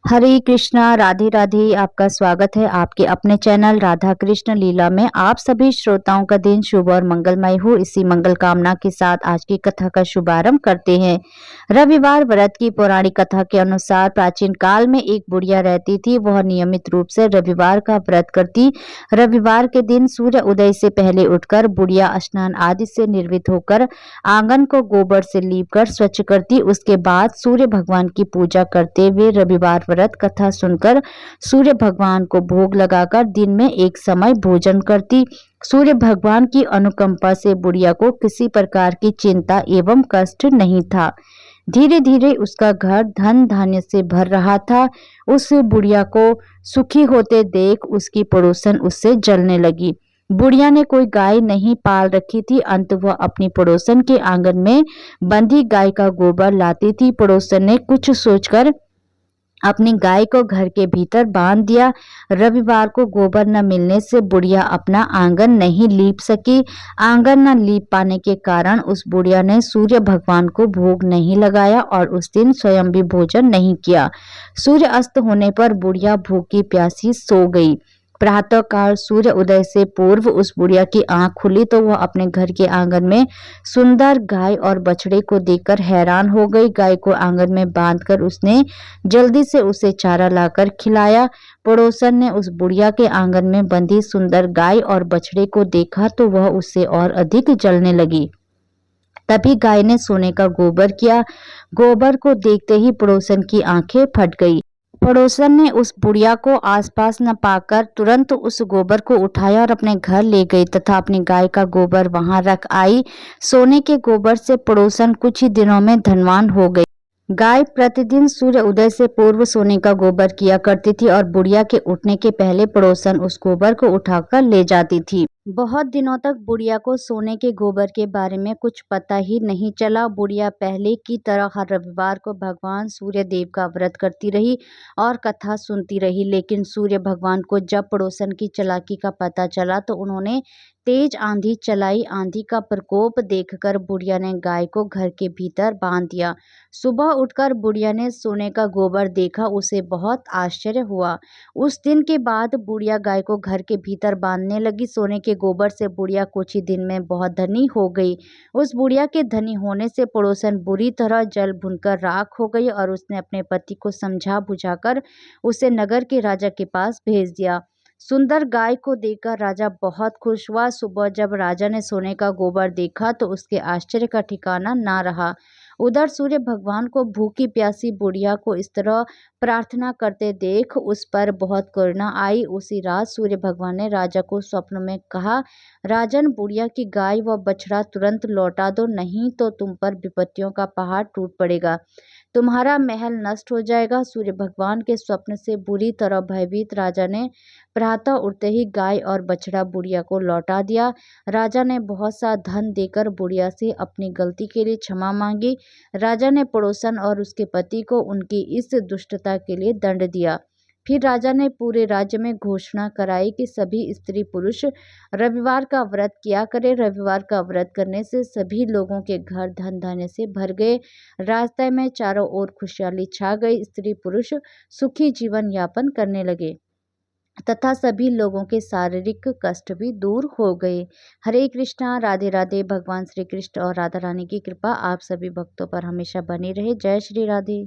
हरे कृष्णा राधे राधे। आपका स्वागत है आपके अपने चैनल राधा कृष्ण लीला में। आप सभी श्रोताओं का दिन शुभ और मंगलमय हो, इसी मंगल कामना के साथ आज की कथा का शुभारंभ करते हैं। रविवार व्रत की पौराणिक कथा के अनुसार प्राचीन काल में एक बुढ़िया रहती थी। वह नियमित रूप से रविवार का व्रत करती। रविवार के दिन सूर्य उदय से पहले उठकर बुढ़िया स्नान आदि से निर्वित होकर आंगन को गोबर से लीपकर स्वच्छ करती। उसके बाद सूर्य भगवान की पूजा करते हुए रविवार व्रत कथा सुनकर सूर्य भगवान को भोग लगाकर दिन में एक समय भोजन करती। सूर्य भगवान की अनुकंपा से बुढ़िया को किसी प्रकार की चिंता एवं कष्ट नहीं था। धीरे धीरे उसका घर धन धान्य से भर रहा था। उस बुढ़िया को सुखी होते देख उसकी पड़ोसन उससे जलने लगी। बुढ़िया ने कोई गाय नहीं पाल रखी थी। अंत वह अपनी पड़ोसन के आंगन में बंधी गाय का गोबर लाती थी। पड़ोसन ने कुछ सोचकर अपनी गाय को घर के भीतर बांध दिया। रविवार को गोबर न मिलने से बुढ़िया अपना आंगन नहीं लीप सकी। आंगन न लीप पाने के कारण उस बुढ़िया ने सूर्य भगवान को भोग नहीं लगाया और उस दिन स्वयं भी भोजन नहीं किया। सूर्य अस्त होने पर बुढ़िया भूखी प्यासी सो गई। प्रातः काल सूर्य उदय से पूर्व उस बुढ़िया की आंख खुली तो वह अपने घर के आंगन में सुंदर गाय और बछड़े को देखकर हैरान हो गई। गाय को आंगन में बांधकर उसने जल्दी से उसे चारा लाकर खिलाया। पड़ोसन ने उस बुढ़िया के आंगन में बंधी सुंदर गाय और बछड़े को देखा तो वह उससे और अधिक जलने लगी। तभी गाय ने सोने का गोबर किया। गोबर को देखते ही पड़ोसन की आंखें फट गई। पड़ोसन ने उस बुढ़िया को आसपास न पाकर तुरंत उस गोबर को उठाया और अपने घर ले गई तथा अपनी गाय का गोबर वहां रख आई। सोने के गोबर से पड़ोसन कुछ ही दिनों में धनवान हो गई। गाय प्रतिदिन सूर्य उदय से पूर्व सोने का गोबर किया करती थी और बुढ़िया के उठने के पहले पड़ोसन उस गोबर को उठाकर ले जाती थी। बहुत दिनों तक बुढ़िया को सोने के गोबर के बारे में कुछ पता ही नहीं चला। बुढ़िया पहले की तरह हर रविवार को भगवान सूर्य देव का व्रत करती रही और कथा सुनती रही। लेकिन सूर्य भगवान को जब पड़ोसन की चालाकी का पता चला तो उन्होंने तेज आंधी चलाई। आंधी का प्रकोप देखकर बुढ़िया ने गाय को घर के भीतर बांध दिया। सुबह उठकर बुढ़िया ने सोने का गोबर देखा, उसे बहुत आश्चर्य हुआ। उस दिन के बाद बुढ़िया गाय को घर के भीतर बांधने लगी। सोने के गोबर से बुढ़िया कुछ ही दिन में बहुत धनी हो गई। उस बुढ़िया के धनी होने से पड़ोसन बुरी तरह जल भुनकर राख हो गई और उसने अपने पति को समझा बुझाकर उसे नगर के राजा के पास भेज दिया। सुंदर गाय को देखकर राजा बहुत खुश हुआ। सुबह जब राजा ने सोने का गोबर देखा तो उसके आश्चर्य का ठिकाना ना रहा। उधर सूर्य भगवान को भूखी प्यासी बुढ़िया को इस तरह प्रार्थना करते देख उस पर बहुत करुणा आई। उसी रात सूर्य भगवान ने राजा को स्वप्न में कहा, राजन, बुढ़िया की गाय व बछड़ा तुरंत लौटा दो, नहीं तो तुम पर विपत्तियों का पहाड़ टूट पड़ेगा, तुम्हारा महल नष्ट हो जाएगा। सूर्य भगवान के स्वप्न से बुरी तरह भयभीत राजा ने प्रातः उठते ही गाय और बछड़ा बुढ़िया को लौटा दिया। राजा ने बहुत सा धन देकर बुढ़िया से अपनी गलती के लिए क्षमा मांगी। राजा ने पड़ोसन और उसके पति को उनकी इस दुष्टता के लिए दंड दिया। फिर राजा ने पूरे राज्य में घोषणा कराई कि सभी स्त्री पुरुष रविवार का व्रत किया करें। रविवार का व्रत करने से सभी लोगों के घर धन धान्य से भर गए। रास्ते में चारों ओर खुशहाली छा गई। स्त्री पुरुष सुखी जीवन यापन करने लगे तथा सभी लोगों के शारीरिक कष्ट भी दूर हो गए। हरे कृष्णा राधे राधे। भगवान श्री कृष्ण और राधा रानी की कृपा आप सभी भक्तों पर हमेशा बनी रहे। जय श्री राधे।